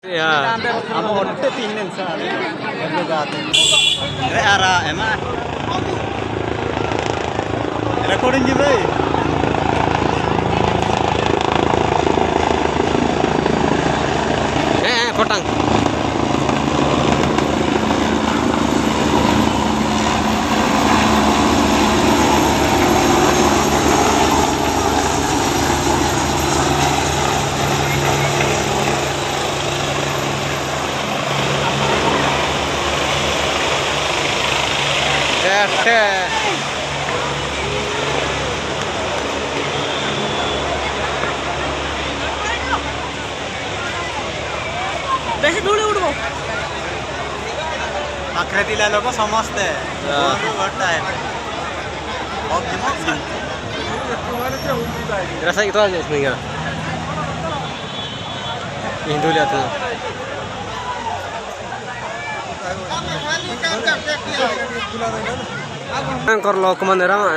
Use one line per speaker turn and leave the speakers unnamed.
Ya.
Apa order tinen sehari.
Ara emang. Recording ji bhai. Potang.
বেশি দূরে উঠবো
आकृतिला लोक समजते रसा itu aja sebenarnya Hindu lihat tuh angkor lo kemana ramah